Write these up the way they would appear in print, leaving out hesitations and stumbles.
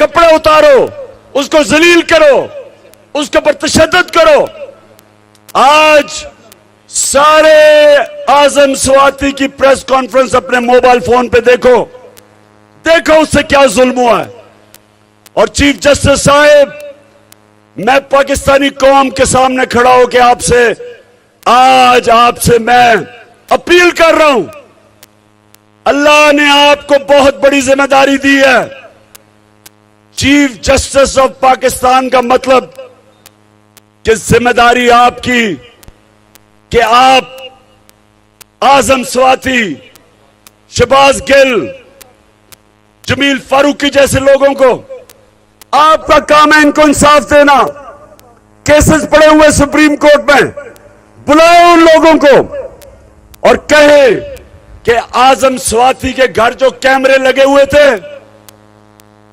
कपड़े उतारो, उसको जलील करो, उसके ऊपर तशद्दुद करो। आज सारे आजम स्वाति की प्रेस कॉन्फ्रेंस अपने मोबाइल फोन पे देखो, देखो उससे क्या जुल्म हुआ है। और चीफ जस्टिस साहब, मैं पाकिस्तानी कौम के सामने खड़ा होकर आपसे मैं अपील कर रहा हूं, अल्लाह ने आपको बहुत बड़ी जिम्मेदारी दी है। चीफ जस्टिस ऑफ पाकिस्तान का मतलब कि जिम्मेदारी आपकी कि आप आजम स्वाति, शहबाज गिल, जमील फारूकी जैसे लोगों को, आपका काम है इनको इंसाफ देना। केसेस पड़े हुए सुप्रीम कोर्ट में, बुलाए उन लोगों को और कहे कि आजम स्वाति के घर जो कैमरे लगे हुए थे,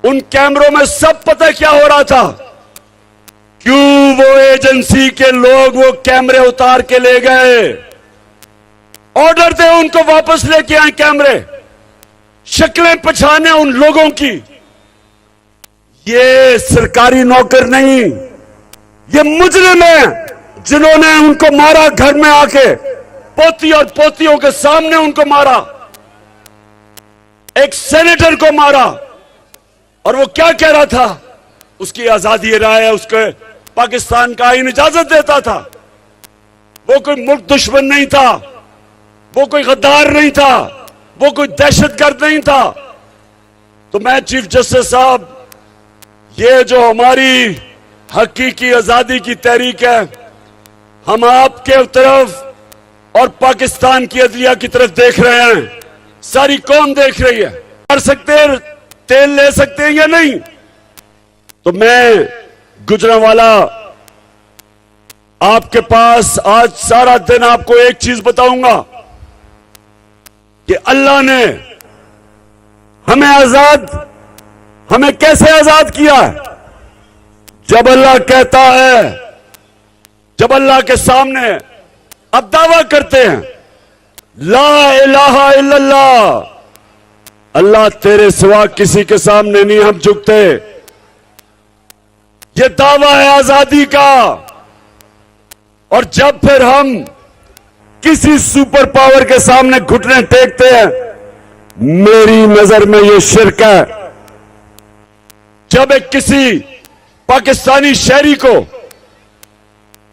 उन कैमरों में सब पता क्या हो रहा था, क्यों वो एजेंसी के लोग वो कैमरे उतार के ले गए। ऑर्डर दे उनको वापस लेके आए कैमरे, शक्लें पहचाने उन लोगों की। ये सरकारी नौकर नहीं, ये मुजरिम है जिन्होंने उनको मारा, घर में आके पोती और पोतियों के सामने उनको मारा, एक सेनेटर को मारा। और वो क्या कह रहा था, उसकी आजादी राय है, उसके पाकिस्तान का आईन इजाजत देता था। वो कोई मुल्क दुश्मन नहीं था, वो कोई गद्दार नहीं था, वो कोई दहशतगर्द नहीं था। तो मैं चीफ जस्टिस साहब, ये जो हमारी हकीकी आजादी की तहरीक है, हम आपके तरफ और पाकिस्तान की अदलिया की तरफ देख रहे हैं, सारी कौम देख रही है। कर सकते हैं, तेल ले सकते हैं या नहीं? तो मैं गुजरांवाला आपके पास आज सारा दिन आपको एक चीज बताऊंगा कि अल्लाह ने हमें कैसे आजाद किया है। जब अल्लाह कहता है, जब अल्लाह के सामने अब दावा करते हैं ला इलाहा इल्लल्लाह, अल्लाह तेरे सिवा किसी के सामने नहीं हम झुकते, ये दावा है आजादी का। और जब फिर हम किसी सुपर पावर के सामने घुटने टेकते हैं, मेरी नजर में ये शिर्क है। जब एक किसी पाकिस्तानी शहरी को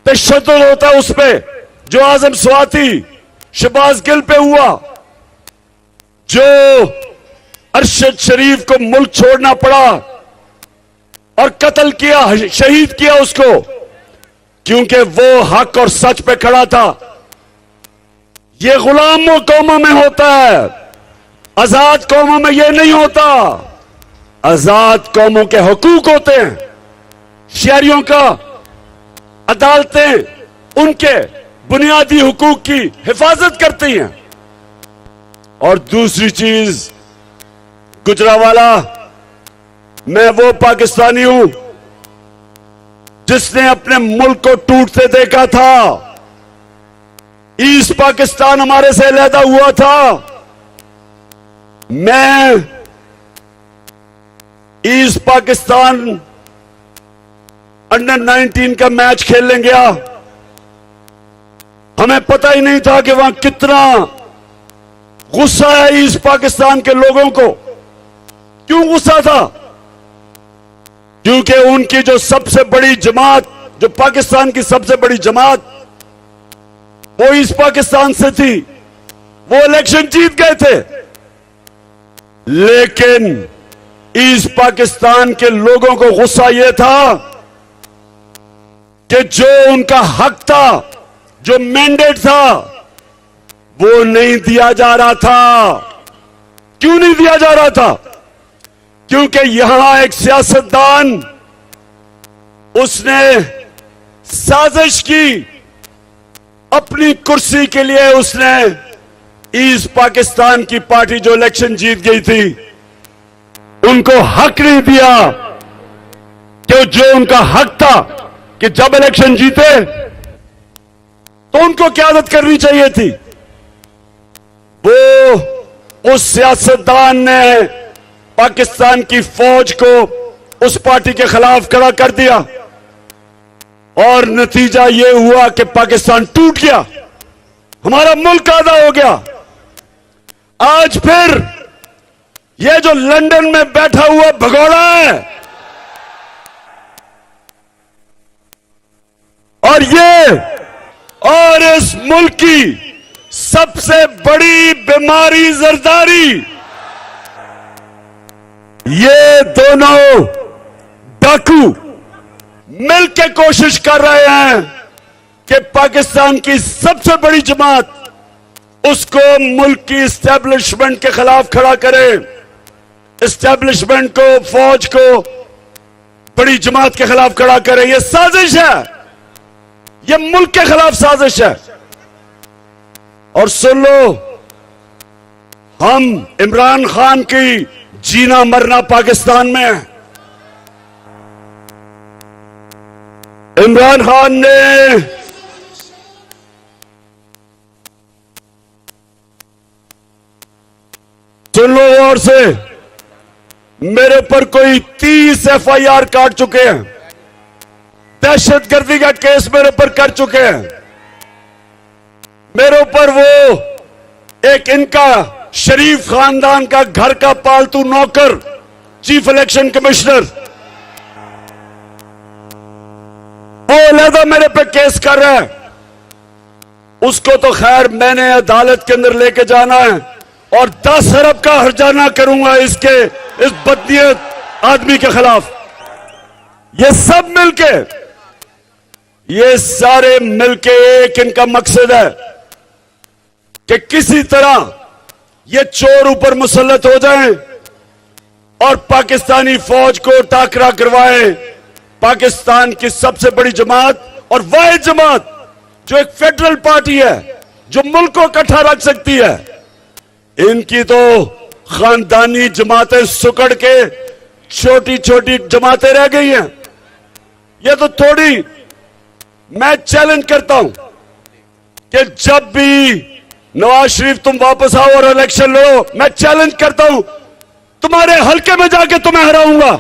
तशद्दुद होता है उस पे, जो आजम स्वाति, शहबाज गिल पे हुआ, जो अरशद शरीफ को मुल्क छोड़ना पड़ा और कत्ल किया, शहीद किया उसको, क्योंकि वो हक और सच पे खड़ा था। ये गुलामों कौमों में होता है, आजाद कौमों में ये नहीं होता। आजाद कौमों के हुकूक होते हैं, शहरियों का अदालतें उनके बुनियादी हुकूक की हिफाजत करती हैं। और दूसरी चीज, गुजरांवाला, मैं वो पाकिस्तानी हूं जिसने अपने मुल्क को टूटते देखा था। ईस्ट पाकिस्तान हमारे से अलहदा हुआ था। मैं ईस्ट पाकिस्तान अंडर 19 का मैच खेलने गया, हमें पता ही नहीं था कि वहां कितना गुस्सा है ईस्ट पाकिस्तान के लोगों को। क्यों गुस्सा था? क्योंकि उनकी जो सबसे बड़ी जमात, जो पाकिस्तान की सबसे बड़ी जमात, वो ईस्ट पाकिस्तान से थी, वो इलेक्शन जीत गए थे। लेकिन ईस्ट पाकिस्तान के लोगों को गुस्सा यह था कि जो उनका हक था, जो मैंडेट था, वो नहीं दिया जा रहा था। क्यों नहीं दिया जा रहा था? क्योंकि यहां एक सियासतदान, उसने साजिश की अपनी कुर्सी के लिए। उसने ईस्ट पाकिस्तान की पार्टी जो इलेक्शन जीत गई थी, उनको हक नहीं दिया कि जो उनका हक था कि जब इलेक्शन जीते तो उनको क़यादत करनी चाहिए थी। वो उस सियासतदान ने पाकिस्तान की फौज को उस पार्टी के खिलाफ खड़ा कर दिया और नतीजा यह हुआ कि पाकिस्तान टूट गया, हमारा मुल्क आधा हो गया। आज फिर यह जो लंदन में बैठा हुआ भगोड़ा है और इस मुल्क की सबसे बड़ी बीमारी जरदारी, ये दोनों डाकू मिलकर कोशिश कर रहे हैं कि पाकिस्तान की सबसे बड़ी जमात उसको मुल्क की इस्टेब्लिशमेंट के खिलाफ खड़ा करे, इस्टेब्लिशमेंट को, फौज को बड़ी जमात के खिलाफ खड़ा करे। यह साजिश है, यह मुल्क के खिलाफ साजिश है। और सुन लो, हम इमरान खान की जीना मरना पाकिस्तान में है। इमरान खान ने सुन लो और से, मेरे ऊपर कोई 30 FIR काट चुके हैं, दहशतगर्दी का केस मेरे ऊपर कर चुके हैं। मेरे ऊपर वो एक इनका शरीफ खानदान का घर का पालतू नौकर, चीफ इलेक्शन कमिश्नर, वो अलहदा मेरे पे केस कर रहा है। उसको तो खैर मैंने अदालत के अंदर लेके जाना है और 10 अरब का हर्जाना करूंगा इस बदनीयत आदमी के खिलाफ। ये सब मिलके, ये सारे मिलके एक इनका मकसद है कि किसी तरह ये चोर ऊपर मुसल्लत हो जाएं और पाकिस्तानी फौज को टाकरा करवाएं। पाकिस्तान की सबसे बड़ी जमात और वाहिद जमात जो एक फेडरल पार्टी है, जो मुल्क को इकट्ठा रख सकती है, इनकी तो खानदानी जमातें सुकड़ के छोटी छोटी जमातें रह गई हैं। ये तो थोड़ी, मैं चैलेंज करता हूं कि जब भी नवाज शरीफ तुम वापस आओ और इलेक्शन लड़ो, मैं चैलेंज करता हूं तुम्हारे हलके में जाके तुम्हें हराऊंगा।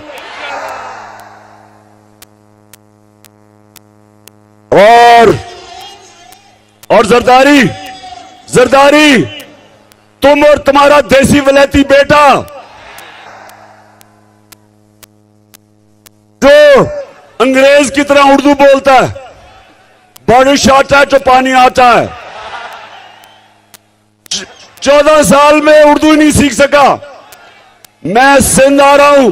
और जरदारी तुम और तुम्हारा देसी वलैती बेटा जो अंग्रेज की तरह उर्दू बोलता है, बारिश आता है तो पानी आता है, 14 साल में उर्दू नहीं सीख सका। मैं सिंध आ रहा हूं,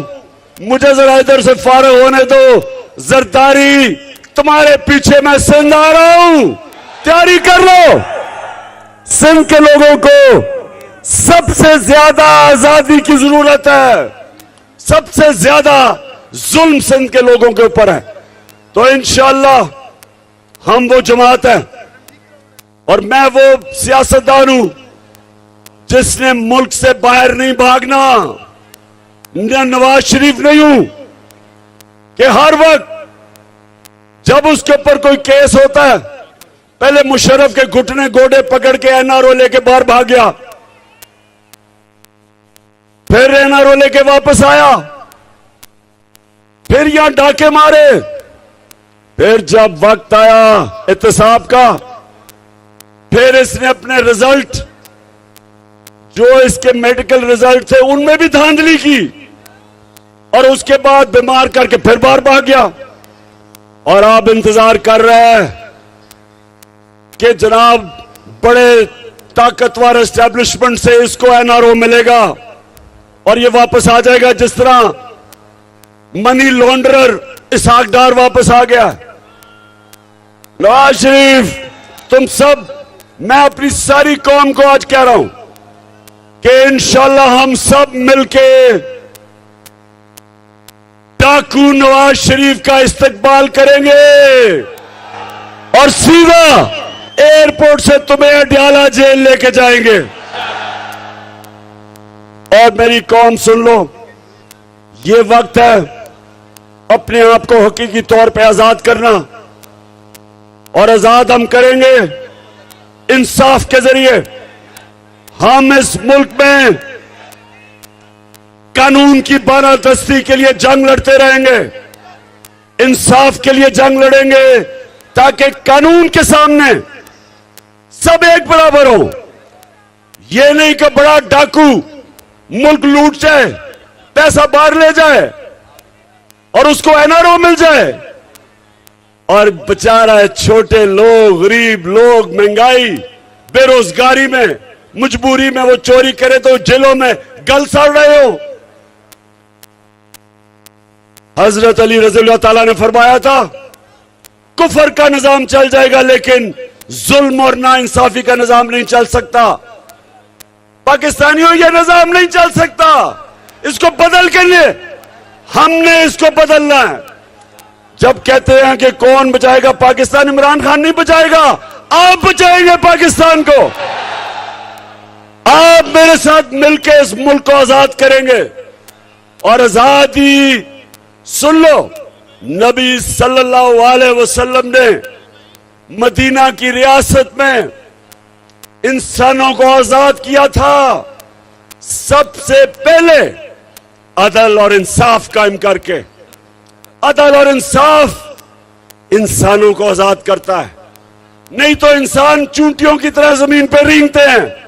मुझे जरा इधर से फारग होने दो। जरदारी तुम्हारे पीछे मैं सिंध आ रहा हूं, तैयारी कर लो। सिंध के लोगों को सबसे ज्यादा आजादी की जरूरत है, सबसे ज्यादा जुल्म सिंध के लोगों के ऊपर है। तो इंशाअल्लाह हम वो जमात है और मैं वो सियासतदान हूं जिसने मुल्क से बाहर नहीं भागना। मैं नवाज शरीफ नहीं हूं कि हर वक्त जब उसके ऊपर कोई केस होता है पहले मुशर्रफ के घुटने गोडे पकड़ के NRO लेके बाहर भाग गया, फिर NRO लेके वापस आया, फिर यहां डाके मारे, फिर जब वक्त आया एहतसाब का, फिर इसने अपने रिजल्ट जो इसके मेडिकल रिजल्ट थे उनमें भी धांधली की और उसके बाद बीमार करके फिर बाहर भाग गया। और आप इंतजार कर रहे हैं कि जनाब बड़े ताकतवर एस्टेब्लिशमेंट से इसको NRO मिलेगा और ये वापस आ जाएगा, जिस तरह मनी लॉन्ड्रर इसहाक डार वापस आ गया। नवाज शरीफ, तुम सब, मैं अपनी सारी कौम को आज कह रहा हूं कि इंशाअल्लाह हम सब मिलके डाकू नवाज शरीफ का इस्तकबाल करेंगे और सीधा एयरपोर्ट से तुम्हें अडयाला जेल लेके जाएंगे। और मेरी कौम सुन लो, ये वक्त है अपने आप को हकीकी तौर पे आजाद करना और आजाद हम करेंगे इंसाफ के जरिए। हम इस मुल्क में कानून की बारादस्ती के लिए जंग लड़ते रहेंगे, इंसाफ के लिए जंग लड़ेंगे, ताकि कानून के सामने सब एक बराबर हो। ये नहीं कि बड़ा डाकू मुल्क लूट जाए, पैसा बाहर ले जाए और उसको एनआरओ मिल जाए, और बेचारा छोटे लोग, गरीब लोग महंगाई, बेरोजगारी में, मजबूरी में वो चोरी करे तो जेलों में गल सड़ रहे हो। हजरत अली रज़ियल्लाहु ताला ने फरमाया था, कुफर का निजाम चल जाएगा लेकिन जुल्म और नाइंसाफी का निजाम नहीं चल सकता। पाकिस्तानियों, यह निजाम नहीं चल सकता। इसको बदल के लिए हमने इसको बदलना है। जब कहते हैं कि कौन बचाएगा पाकिस्तान, इमरान खान नहीं बचाएगा, आप बचाएंगे पाकिस्तान को। आप मेरे साथ मिलकर इस मुल्क को आजाद करेंगे। और आजादी सुन लो, नबी सल्लल्लाहु अलैहि वसल्लम ने मदीना की रियासत में इंसानों को आजाद किया था, सबसे पहले अदल और इंसाफ कायम करके। अदल और इंसाफ इंसानों को आजाद करता है, नहीं तो इंसान चूंटियों की तरह जमीन पर रेंगते हैं।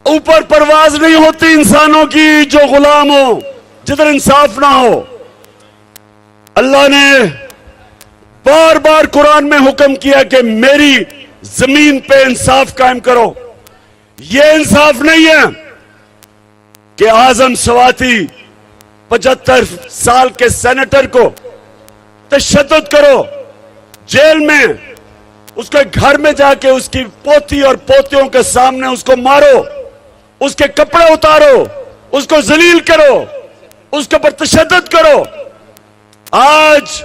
ऊपर परवाज नहीं होती इंसानों की जो गुलाम हो, जिधर इंसाफ ना हो। अल्लाह ने बार बार कुरान में हुक्म किया कि मेरी जमीन पे इंसाफ कायम करो। यह इंसाफ नहीं है कि आजम सवाती 75 साल के सेनेटर को तशद्दुद करो, जेल में उसके घर में जाके उसकी पोती और पोतियों के सामने उसको मारो, उसके कपड़े उतारो, उसको जलील करो, उसके ऊपर तशद्दुद करो। आज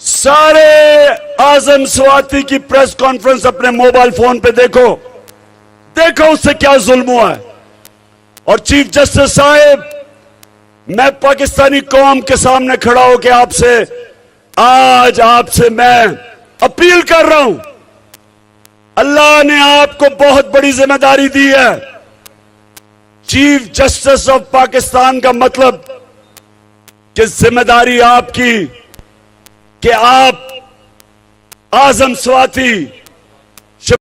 सारे आजम सवाती की प्रेस कॉन्फ्रेंस अपने मोबाइल फोन पे देखो, देखो उससे क्या जुल्म हुआ है। और चीफ जस्टिस साहब, मैं पाकिस्तानी कौम के सामने खड़ा होकर आपसे मैं अपील कर रहा हूं। अल्लाह ने आपको बहुत बड़ी जिम्मेदारी दी है। चीफ जस्टिस ऑफ पाकिस्तान का मतलब कि जिम्मेदारी आपकी कि आप आजम सवाती